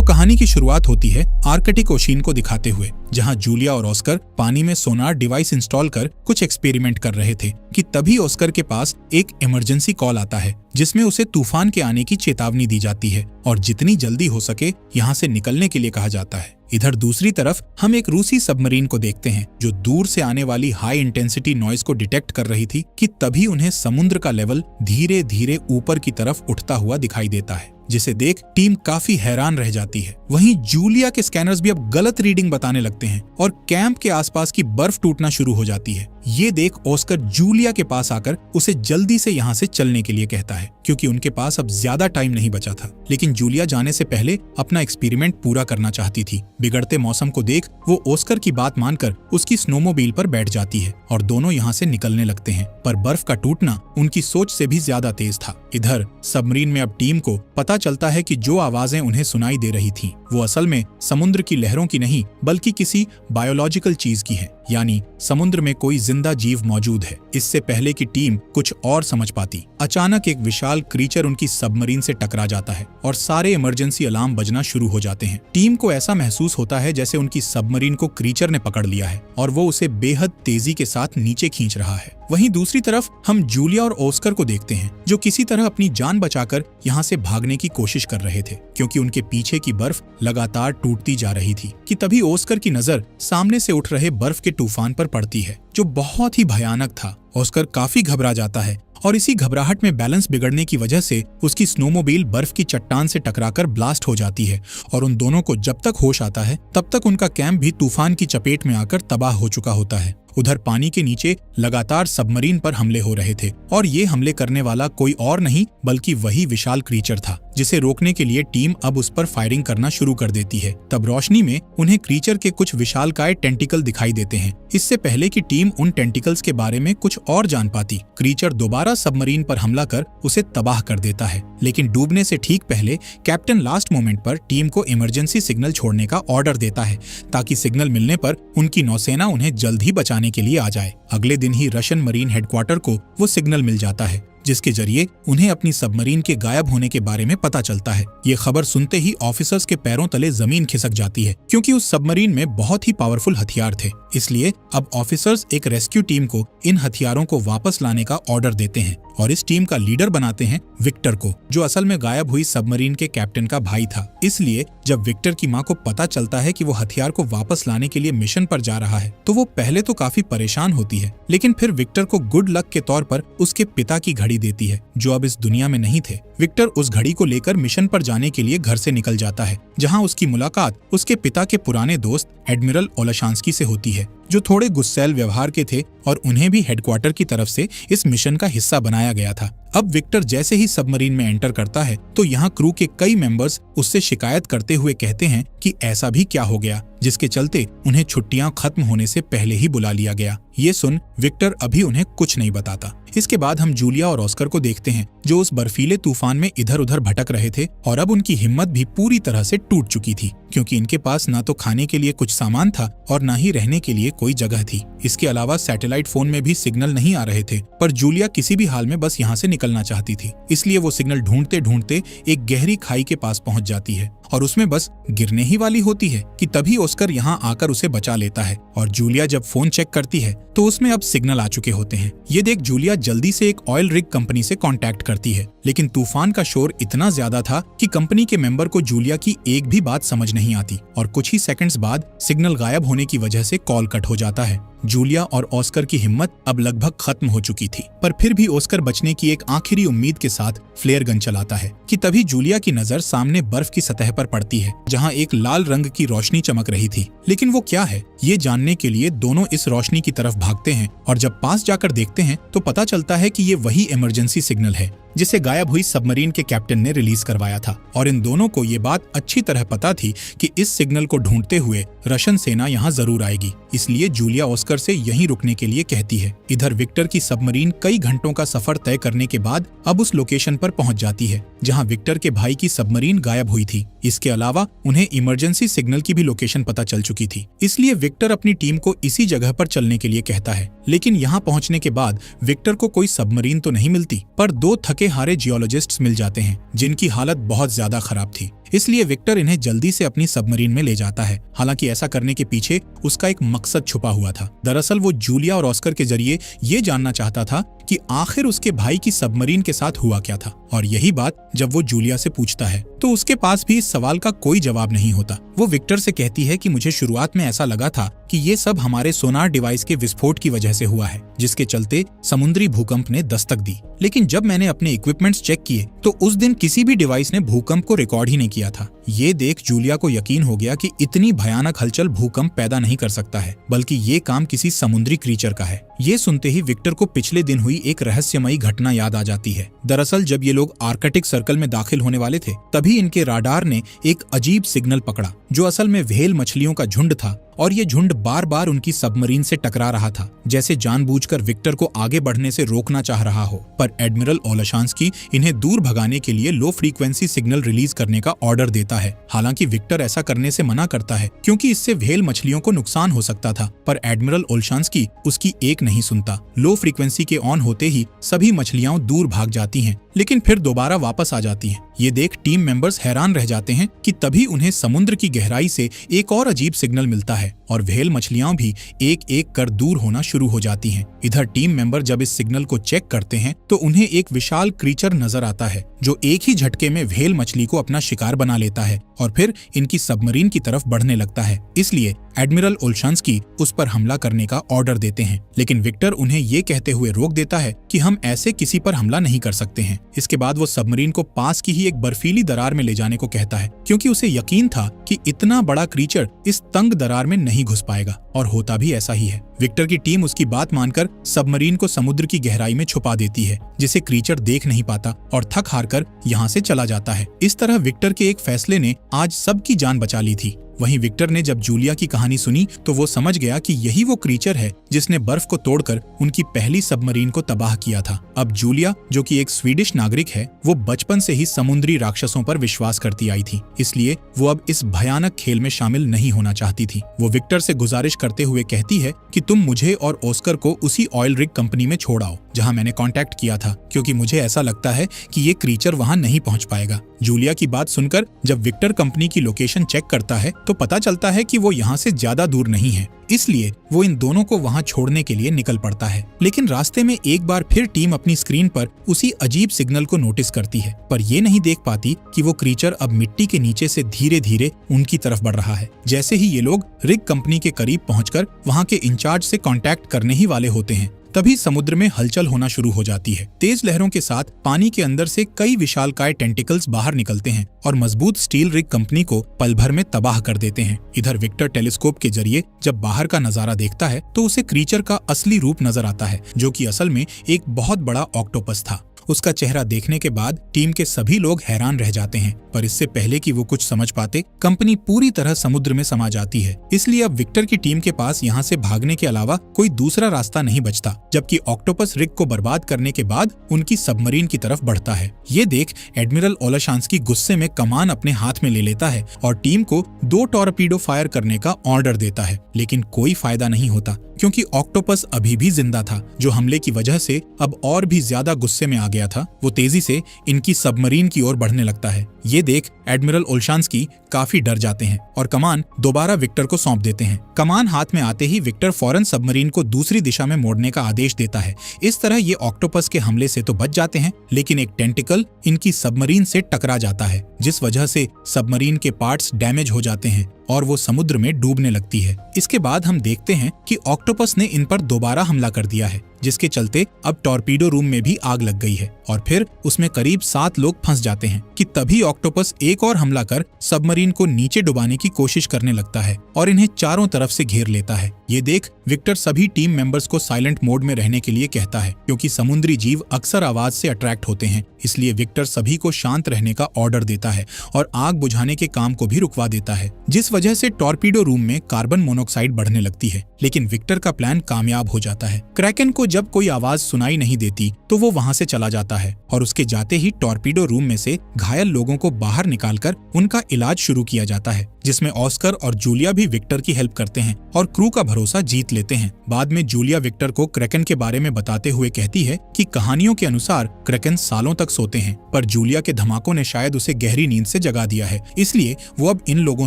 तो कहानी की शुरुआत होती है आर्कटिक ओशियन को दिखाते हुए, जहां जूलिया और ऑस्कर पानी में सोनार डिवाइस इंस्टॉल कर कुछ एक्सपेरिमेंट कर रहे थे कि तभी ऑस्कर के पास एक इमरजेंसी कॉल आता है जिसमें उसे तूफान के आने की चेतावनी दी जाती है और जितनी जल्दी हो सके यहाँ से निकलने के लिए कहा जाता है। इधर दूसरी तरफ हम एक रूसी सबमरीन को देखते हैं जो दूर से आने वाली हाई इंटेंसिटी नॉइज को डिटेक्ट कर रही थी कि तभी उन्हें समुद्र का लेवल धीरे धीरे ऊपर की तरफ उठता हुआ दिखाई देता है, जिसे देख टीम काफी हैरान रह जाती है। वहीं जूलिया के स्कैनर्स भी अब गलत रीडिंग बताने लगते हैं और कैंप के आसपास की बर्फ टूटना शुरू हो जाती है। ये देख ऑस्कर जूलिया के पास आकर उसे जल्दी से यहाँ से चलने के लिए कहता है क्योंकि उनके पास अब ज्यादा टाइम नहीं बचा था। लेकिन जूलिया जाने से पहले अपना एक्सपेरिमेंट पूरा करना चाहती थी। बिगड़ते मौसम को देख वो ऑस्कर की बात मानकर उसकी स्नोमोबाइल पर बैठ जाती है और दोनों यहाँ से निकलने लगते हैं, पर बर्फ का टूटना उनकी सोच से भी ज्यादा तेज था। इधर सबमरीन में अब टीम को पता चलता है कि जो आवाजें उन्हें सुनाई दे रही थीं, वो असल में समुद्र की लहरों की नहीं बल्कि किसी बायोलॉजिकल चीज की है, यानी समुद्र में कोई जिंदा जीव मौजूद है। इससे पहले कि टीम कुछ और समझ पाती, अचानक एक विशाल क्रीचर उनकी सबमरीन से टकरा जाता है और सारे इमरजेंसी अलार्म बजना शुरू हो जाते हैं। टीम को ऐसा महसूस होता है जैसे उनकी सबमरीन को क्रीचर ने पकड़ लिया है और वो उसे बेहद तेजी के साथ नीचे खींच रहा है। वहीं दूसरी तरफ हम जूलिया और ऑस्कर को देखते हैं जो किसी तरह अपनी जान बचाकर यहाँ से भागने की कोशिश कर रहे थे क्योंकि उनके पीछे की बर्फ लगातार टूटती जा रही थी कि तभी ऑस्कर की नजर सामने से उठ रहे बर्फ के तूफान पर पड़ती है जो बहुत ही भयानक था। ऑस्कर काफी घबरा जाता है और इसी घबराहट में बैलेंस बिगड़ने की वजह से उसकी स्नोमोबाइल बर्फ की चट्टान से टकराकर ब्लास्ट हो जाती है और उन दोनों को जब तक होश आता है तब तक उनका कैंप भी तूफान की चपेट में आकर तबाह हो चुका होता है। उधर पानी के नीचे लगातार सबमरीन पर हमले हो रहे थे और ये हमले करने वाला कोई और नहीं बल्कि वही विशाल क्रीचर था जिसे रोकने के लिए टीम अब उस पर फायरिंग करना शुरू कर देती है। तब रोशनी में उन्हें क्रीचर के कुछ विशालकाय टेंटिकल दिखाई देते हैं। इससे पहले कि टीम उन टेंटिकल्स के बारे में कुछ और जान पाती, क्रीचर दोबारा सबमरीन पर हमला कर उसे तबाह कर देता है। लेकिन डूबने से ठीक पहले कैप्टन लास्ट मोमेंट पर टीम को इमरजेंसी सिग्नल छोड़ने का ऑर्डर देता है ताकि सिग्नल मिलने पर उनकी नौसेना उन्हें जल्द ही बचाने के लिए आ जाए। अगले दिन ही रशियन मरीन हेडक्वार्टर को वो सिग्नल मिल जाता है जिसके जरिए उन्हें अपनी सबमरीन के गायब होने के बारे में पता चलता है। ये खबर सुनते ही ऑफिसर्स के पैरों तले जमीन खिसक जाती है क्योंकि उस सबमरीन में बहुत ही पावरफुल हथियार थे। इसलिए अब ऑफिसर्स एक रेस्क्यू टीम को इन हथियारों को वापस लाने का ऑर्डर देते हैं और इस टीम का लीडर बनाते हैं विक्टर को, जो असल में गायब हुई सबमरीन के कैप्टन का भाई था। इसलिए जब विक्टर की माँ को पता चलता है कि वो हथियार को वापस लाने के लिए मिशन पर जा रहा है तो वो पहले तो काफी परेशान होती है, लेकिन फिर विक्टर को गुड लक के तौर पर उसके पिता की घड़ी देती है जो अब इस दुनिया में नहीं थे। विक्टर उस घड़ी को लेकर मिशन पर जाने के लिए घर से निकल जाता है जहाँ उसकी मुलाकात उसके पिता के पुराने दोस्त एडमिरल ओलाशांस्की से होती है जो थोड़े गुस्सैल व्यवहार के थे और उन्हें भी हेडक्वार्टर की तरफ से इस मिशन का हिस्सा बनाया गया था। अब विक्टर जैसे ही सबमरीन में एंटर करता है तो यहाँ क्रू के कई मेंबर्स उससे शिकायत करते हुए कहते हैं कि ऐसा भी क्या हो गया जिसके चलते उन्हें छुट्टियां खत्म होने से पहले ही बुला लिया गया। ये सुन विक्टर अभी उन्हें कुछ नहीं बताता। इसके बाद हम जूलिया और ऑस्कर को देखते हैं जो उस बर्फीले तूफान में इधर उधर भटक रहे थे और अब उनकी हिम्मत भी पूरी तरह से टूट चुकी थी क्योंकि इनके पास ना तो खाने के लिए कुछ सामान था और ना ही रहने के लिए कोई जगह थी। इसके अलावा सैटेलाइट फोन में भी सिग्नल नहीं आ रहे थे, पर जूलिया किसी भी हाल में बस यहाँ से निकलना चाहती थी। इसलिए वो सिग्नल ढूंढते ढूंढते एक गहरी खाई के पास पहुंच जाती है और उसमें बस गिरने ही वाली होती है कि तभी ऑस्कर यहाँ आकर उसे बचा लेता है और जूलिया जब फोन चेक करती है तो उसमें अब सिग्नल आ चुके होते हैं। ये देख जूलिया जल्दी से एक ऑयल रिग कंपनी से कांटेक्ट करती है, लेकिन तूफान का शोर इतना ज्यादा था कि कंपनी के मेंबर को जूलिया की एक भी बात समझ नहीं आती और कुछ ही सेकंड्स बाद सिग्नल गायब होने की वजह से कॉल कट हो जाता है। जूलिया और ऑस्कर की हिम्मत अब लगभग खत्म हो चुकी थी, पर फिर भी ऑस्कर बचने की एक आखिरी उम्मीद के साथ फ्लेयर गन चलाता है कि तभी जूलिया की नजर सामने बर्फ की सतह पर पड़ती है जहां एक लाल रंग की रोशनी चमक रही थी। लेकिन वो क्या है, ये जानने के लिए दोनों इस रोशनी की तरफ भागते हैं और जब पास जाकर देखते हैं तो पता चलता है कि ये वही इमरजेंसी सिग्नल है जिसे गायब हुई सबमरीन के कैप्टन ने रिलीज करवाया था और इन दोनों को ये बात अच्छी तरह पता थी कि इस सिग्नल को ढूंढते हुए रशियन सेना यहाँ जरूर आएगी। इसलिए जूलिया ऑस्कर से यहीं रुकने के लिए कहती है। इधर विक्टर की सबमरीन कई घंटों का सफर तय करने के बाद अब उस लोकेशन पर पहुंच जाती है जहां विक्टर के भाई की सबमरीन गायब हुई थी। इसके अलावा उन्हें इमरजेंसी सिग्नल की भी लोकेशन पता चल चुकी थी। इसलिए विक्टर अपनी टीम को इसी जगह पर चलने के लिए कहता है। लेकिन यहाँ पहुंचने के बाद विक्टर को कोई सबमरीन तो नहीं मिलती, पर दो थके हारे जियोलॉजिस्ट्स मिल जाते हैं जिनकी हालत बहुत ज्यादा खराब थी। इसलिए विक्टर इन्हें जल्दी से अपनी सबमरीन में ले जाता है। हालांकि ऐसा करने के पीछे उसका एक मकसद छुपा हुआ था। दरअसल वो जूलिया और ऑस्कर के जरिए ये जानना चाहता था कि आखिर उसके भाई की सबमरीन के साथ हुआ क्या था। और यही बात जब वो जूलिया से पूछता है तो उसके पास भी इस सवाल का कोई जवाब नहीं होता। वो विक्टर से कहती है कि मुझे शुरुआत में ऐसा लगा था कि ये सब हमारे सोनार डिवाइस के विस्फोट की वजह से हुआ है, जिसके चलते समुद्री भूकंप ने दस्तक दी। लेकिन जब मैंने अपने इक्विपमेंट्स चेक किए तो उस दिन किसी भी डिवाइस ने भूकंप को रिकॉर्ड ही नहीं किया था। ये देख जूलिया को यकीन हो गया कि इतनी भयानक हलचल भूकंप पैदा नहीं कर सकता है, बल्कि ये काम किसी समुद्री क्रीचर का है। ये सुनते ही विक्टर को पिछले दिन हुई एक रहस्यमयी घटना याद आ जाती है। दरअसल जब ये लोग आर्कटिक सर्कल में दाखिल होने वाले थे, तभी इनके राडार ने एक अजीब सिग्नल पकड़ा, जो असल में व्हेल मछलियों का झुंड था। और ये झुंड बार बार उनकी सबमरीन से टकरा रहा था, जैसे जानबूझकर विक्टर को आगे बढ़ने से रोकना चाह रहा हो। पर एडमिरल ओलेशांस्की इन्हें दूर भगाने के लिए लो फ्रीक्वेंसी सिग्नल रिलीज करने का ऑर्डर देता है। हालांकि विक्टर ऐसा करने से मना करता है, क्योंकि इससे व्हेल मछलियों को नुकसान हो सकता था। पर एडमिरल ओलेशांस्की उसकी एक नहीं सुनता। लो फ्रीक्वेंसी के ऑन होते ही सभी मछलियां दूर भाग जाती हैं, लेकिन फिर दोबारा वापस आ जाती हैं। ये देख टीम मेंबर्स हैरान रह जाते हैं कि तभी उन्हें समुद्र की गहराई से एक और अजीब सिग्नल मिलता है और व्हेल मछलियां भी एक एक कर दूर होना शुरू हो जाती हैं। इधर टीम मेंबर जब इस सिग्नल को चेक करते हैं तो उन्हें एक विशाल क्रीचर नजर आता है, जो एक ही झटके में व्हेल मछली को अपना शिकार बना लेता है और फिर इनकी सबमरीन की तरफ बढ़ने लगता है। इसलिए एडमिरल ओलेशांस्की उस पर हमला करने का ऑर्डर देते हैं, लेकिन विक्टर उन्हें ये कहते हुए रोक देता है कि हम ऐसे किसी पर हमला नहीं कर सकते हैं। इसके बाद वो सबमरीन को पास की ही एक बर्फीली दरार में ले जाने को कहता है, क्योंकि उसे यकीन था कि इतना बड़ा क्रीचर इस तंग दरार में नहीं घुस पाएगा। और होता भी ऐसा ही है। विक्टर की टीम उसकी बात मानकर सबमरीन को समुद्र की गहराई में छुपा देती है, जिसे क्रीचर देख नहीं पाता और थक हार कर यहाँ से चला जाता है। इस तरह विक्टर के एक फैसले ने आज सबकी जान बचा ली थी। वहीं विक्टर ने जब जूलिया की कहानी सुनी तो वो समझ गया कि यही वो क्रीचर है जिसने बर्फ को तोड़कर उनकी पहली सबमरीन को तबाह किया था। अब जूलिया, जो कि एक स्वीडिश नागरिक है, वो बचपन से ही समुद्री राक्षसों पर विश्वास करती आई थी, इसलिए वो अब इस भयानक खेल में शामिल नहीं होना चाहती थी। वो विक्टर से गुजारिश करते हुए कहती है कि तुम मुझे और ऑस्कर को उसी ऑयल रिग कंपनी में छोड़ आओ जहां मैंने कांटेक्ट किया था, क्योंकि मुझे ऐसा लगता है कि ये क्रीचर वहां नहीं पहुंच पाएगा। जूलिया की बात सुनकर जब विक्टर कंपनी की लोकेशन चेक करता है तो पता चलता है कि वो यहाँ से ज्यादा दूर नहीं है, इसलिए वो इन दोनों को वहां छोड़ने के लिए निकल पड़ता है। लेकिन रास्ते में एक बार फिर टीम अपनी स्क्रीन पर उसी अजीब सिग्नल को नोटिस करती है, पर ये नहीं देख पाती कि वो क्रीचर अब मिट्टी के नीचे से धीरे धीरे उनकी तरफ बढ़ रहा है। जैसे ही ये लोग रिग कंपनी के करीब पहुंचकर वहां के इंचार्ज से कांटेक्ट करने ही वाले होते हैं, तभी समुद्र में हलचल होना शुरू हो जाती है। तेज लहरों के साथ पानी के अंदर से कई विशालकाय टेंटिकल्स बाहर निकलते हैं और मजबूत स्टील रिग कंपनी को पल भर में तबाह कर देते हैं। इधर विक्टर टेलीस्कोप के जरिए जब बाहर का नजारा देखता है तो उसे क्रीचर का असली रूप नजर आता है, जो कि असल में एक बहुत बड़ा ऑक्टोपस था। उसका चेहरा देखने के बाद टीम के सभी लोग हैरान रह जाते हैं, पर इससे पहले कि वो कुछ समझ पाते, कंपनी पूरी तरह समुद्र में समा जाती है। इसलिए अब विक्टर की टीम के पास यहाँ से भागने के अलावा कोई दूसरा रास्ता नहीं बचता, जबकि ऑक्टोपस रिग को बर्बाद करने के बाद उनकी सबमरीन की तरफ बढ़ता है। ये देख एडमिरल ओलेशांस्की गुस्से में कमान अपने हाथ में ले लेता है और टीम को 2 टॉर्पीडो फायर करने का ऑर्डर देता है, लेकिन कोई फायदा नहीं होता, क्योंकि ऑक्टोपस अभी भी जिंदा था, जो हमले की वजह से अब और भी ज्यादा गुस्से में आ गया था। वो तेजी से इनकी सबमरीन की ओर बढ़ने लगता है। ये देख एडमिरल ओलेशांस्की काफी डर जाते हैं और कमान दोबारा विक्टर को सौंप देते हैं। कमान हाथ में आते ही विक्टर फौरन सबमरीन को दूसरी दिशा में मोड़ने का आदेश देता है। इस तरह ये ऑक्टोपस के हमले से तो बच जाते हैं, लेकिन एक टेंटिकल इनकी सबमरीन से टकरा जाता है, जिस वजह से सबमरीन के पार्ट्स डैमेज हो जाते हैं और वो समुद्र में डूबने लगती है। इसके बाद हम देखते हैं कि ऑक्टोपस ने इन पर दोबारा हमला कर दिया है, जिसके चलते अब टॉर्पीडो रूम में भी आग लग गई है और फिर उसमें करीब 7 लोग फंस जाते हैं कि तभी ऑक्टोपस एक और हमला कर सबमरीन को नीचे डुबाने की कोशिश करने लगता है और इन्हें चारों तरफ से घेर लेता है। ये देख विक्टर सभी टीम मेंबर्स को साइलेंट मोड में रहने के लिए कहता है, क्योंकि समुद्री जीव अक्सर आवाज से अट्रैक्ट होते हैं। इसलिए विक्टर सभी को शांत रहने का ऑर्डर देता है और आग बुझाने के काम को भी रुकवा देता है, जिस वजह से टॉर्पीडो रूम में कार्बन मोनोऑक्साइड बढ़ने लगती है। लेकिन विक्टर का प्लान कामयाब हो जाता है। क्रैकन को जब कोई आवाज सुनाई नहीं देती तो वो वहां से चला जाता है और उसके जाते ही टॉर्पीडो रूम में से घायल लोगों को बाहर निकालकर उनका इलाज शुरू किया जाता है। जिसमें ऑस्कर और जूलिया भी विक्टर की हेल्प करते हैं और क्रू का भरोसा जीत लेते हैं। बाद में जूलिया विक्टर को क्रैकन के बारे में बताते हुए कहती है कि कहानियों के अनुसार क्रैकन सालों तक सोते हैं, पर जूलिया के धमाकों ने शायद उसे गहरी नींद से जगा दिया है, इसलिए वो अब इन लोगों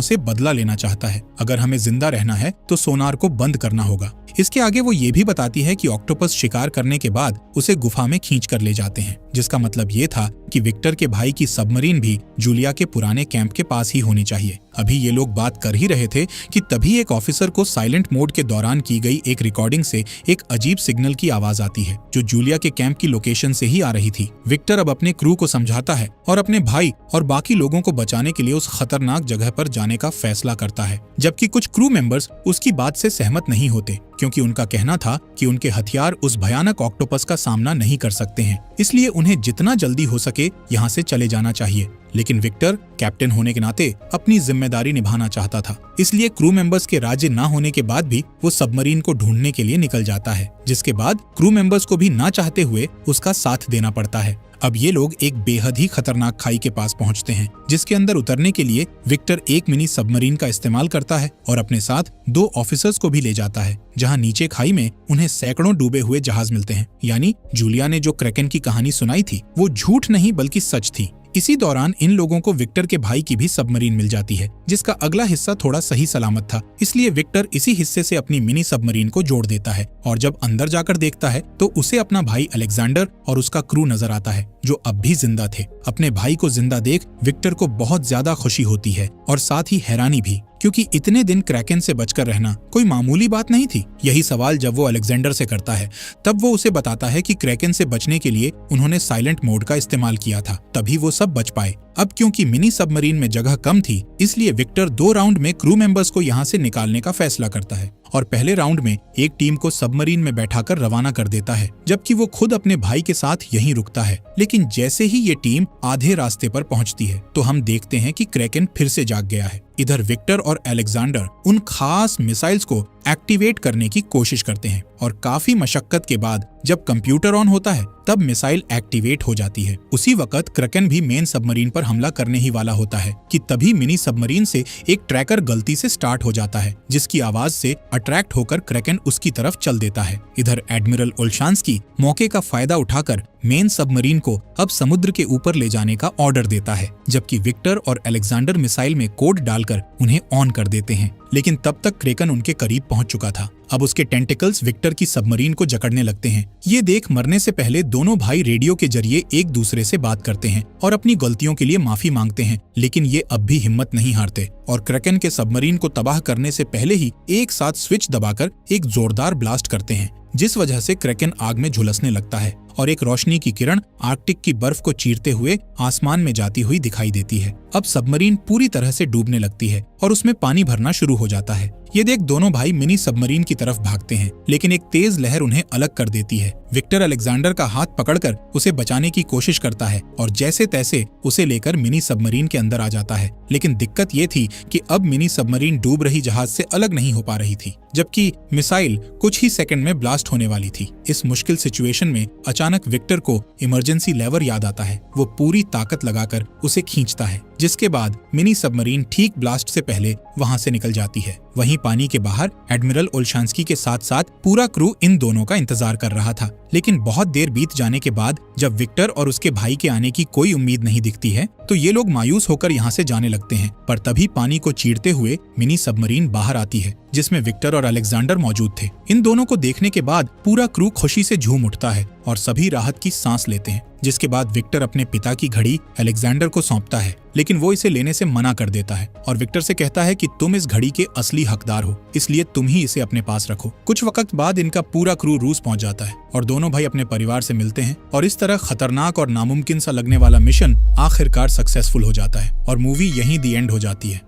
से बदला लेना चाहता है। अगर हमें जिंदा रहना है तो सोनार को बंद करना होगा। इसके आगे वो ये भी बताती है कि ऑक्टोपस शिकार करने के बाद उसे गुफा में खींच कर ले जाते हैं, जिसका मतलब ये था कि विक्टर के भाई की सबमरीन भी जूलिया के पुराने कैंप के पास ही होनी चाहिए। अभी ये लोग बात कर ही रहे थे कि तभी एक ऑफिसर को साइलेंट मोड के दौरान की गई एक रिकॉर्डिंग से एक अजीब सिग्नल की आवाज आती है, जो जूलिया के कैंप की लोकेशन से ही आ रही थी। विक्टर अब अपने क्रू को समझाता है और अपने भाई और बाकी लोगों को बचाने के लिए उस खतरनाक जगह पर जाने का फैसला करता है, जबकि कुछ क्रू मेंबर्स उसकी बात से सहमत नहीं होते, क्योंकि उनका कहना था कि उनके हथियार उस भयानक ऑक्टोपस का सामना नहीं कर सकते हैं, इसलिए उन्हें जितना जल्दी हो सके यहाँ से चले जाना चाहिए। लेकिन विक्टर कैप्टन होने के नाते अपनी जिम्मेदारी निभाना चाहता था, इसलिए क्रू मेंबर्स के राजी ना होने के बाद भी वो सबमरीन को ढूंढने के लिए निकल जाता है, जिसके बाद क्रू मेंबर्स को भी ना चाहते हुए उसका साथ देना पड़ता है। अब ये लोग एक बेहद ही खतरनाक खाई के पास पहुंचते हैं, जिसके अंदर उतरने के लिए विक्टर एक मिनी सबमरीन का इस्तेमाल करता है और अपने साथ 2 ऑफिसर्स को भी ले जाता है, जहां नीचे खाई में उन्हें सैकड़ों डूबे हुए जहाज मिलते हैं। यानी जूलिया ने जो क्रैकन की कहानी सुनाई थी वो झूठ नहीं बल्कि सच थी। इसी दौरान इन लोगों को विक्टर के भाई की भी सबमरीन मिल जाती है, जिसका अगला हिस्सा थोड़ा सही सलामत था, इसलिए विक्टर इसी हिस्से से अपनी मिनी सबमरीन को जोड़ देता है और जब अंदर जाकर देखता है तो उसे अपना भाई अलेक्जेंडर और उसका क्रू नजर आता है, जो अब भी जिंदा थे। अपने भाई को जिंदा देख विक्टर को बहुत ज्यादा खुशी होती है और साथ ही हैरानी भी, क्योंकि इतने दिन क्रैकन से बचकर रहना कोई मामूली बात नहीं थी। यही सवाल जब वो अलेक्जेंडर से करता है, तब वो उसे बताता है कि क्रैकन से बचने के लिए उन्होंने साइलेंट मोड का इस्तेमाल किया था, तभी वो सब बच पाए। अब क्योंकि मिनी सबमरीन में जगह कम थी, इसलिए विक्टर 2 राउंड में क्रू मेंबर्स को यहाँ से निकालने का फैसला करता है और पहले राउंड में एक टीम को सबमरीन में बैठाकर रवाना कर देता है, जबकि वो खुद अपने भाई के साथ यहीं रुकता है। लेकिन जैसे ही ये टीम आधे रास्ते पर पहुंचती है तो हम देखते हैं कि क्रैकन फिर से जाग गया है। इधर विक्टर और अलेक्जेंडर उन खास मिसाइल्स को एक्टिवेट करने की कोशिश करते हैं और काफी मशक्कत के बाद जब कंप्यूटर ऑन होता है तब मिसाइल एक्टिवेट हो जाती है। उसी वक्त क्रैकन भी मेन सबमरीन पर हमला करने ही वाला होता है कि तभी मिनी सबमरीन से एक ट्रैकर गलती से स्टार्ट हो जाता है, जिसकी आवाज से अट्रैक्ट होकर क्रैकन उसकी तरफ चल देता है। इधर एडमिरल ओल्शांस्की मौके का फायदा उठाकर मेन सबमरीन को अब समुद्र के ऊपर ले जाने का ऑर्डर देता है, जबकि विक्टर और अलेक्जेंडर मिसाइल में कोड डालकर उन्हें ऑन कर देते हैं। लेकिन तब तक क्रैकन उनके करीब पहुंच चुका था। अब उसके टेंटिकल्स विक्टर की सबमरीन को जकड़ने लगते हैं। ये देख मरने से पहले दोनों भाई रेडियो के जरिए एक दूसरे से बात करते हैं और अपनी गलतियों के लिए माफी मांगते हैं, लेकिन ये अब भी हिम्मत नहीं हारते और क्रैकन के सबमरीन को तबाह करने से पहले ही एक साथ स्विच दबाकर एक जोरदार ब्लास्ट करते हैं, जिस वजह से क्रैकन आग में झुलसने लगता है और एक रोशनी की किरण आर्कटिक की बर्फ को चीरते हुए आसमान में जाती हुई दिखाई देती है। अब सबमरीन पूरी तरह से डूबने लगती है और उसमें पानी भरना शुरू हो जाता है। ये देख दोनों भाई मिनी सबमरीन की तरफ भागते हैं, लेकिन एक तेज लहर उन्हें अलग कर देती है। विक्टर अलेक्जेंडर का हाथ पकड़कर उसे बचाने की कोशिश करता है और जैसे तैसे उसे लेकर मिनी सबमरीन के अंदर आ जाता है। लेकिन दिक्कत ये थी कि अब मिनी सबमरीन डूब रही जहाज से अलग नहीं हो पा रही थी, जबकि मिसाइल कुछ ही सेकंड में ब्लास्ट होने वाली थी। इस मुश्किल सिचुएशन में अचानक विक्टर को इमरजेंसी लेवर याद आता है। वो पूरी ताकत लगाकर उसे खींचता है, जिसके बाद मिनी सबमरीन ठीक ब्लास्ट से पहले वहां से निकल जाती है। वहीं पानी के बाहर एडमिरल ओल्शांस्की के साथ साथ पूरा क्रू इन दोनों का इंतजार कर रहा था। लेकिन बहुत देर बीत जाने के बाद जब विक्टर और उसके भाई के आने की कोई उम्मीद नहीं दिखती है तो ये लोग मायूस होकर यहाँ से जाने लगते हैं। पर तभी पानी को चीरते हुए मिनी सबमरीन बाहर आती है, जिसमें विक्टर और अलेक्जेंडर मौजूद थे। इन दोनों को देखने के बाद पूरा क्रू खुशी से झूम उठता है और सभी राहत की सांस लेते हैं। जिसके बाद विक्टर अपने पिता की घड़ी अलेक्जेंडर को सौंपता है, लेकिन वो इसे लेने से मना कर देता है और विक्टर से कहता है कि तुम इस घड़ी के असली हकदार हो, इसलिए तुम ही इसे अपने पास रखो। कुछ वक्त बाद इनका पूरा क्रू रूस पहुंच जाता है और दोनों भाई अपने परिवार से मिलते हैं और इस तरह खतरनाक और नामुमकिन सा लगने वाला मिशन आखिरकार सक्सेसफुल हो जाता है और मूवी यहीं दी एंड हो जाती है।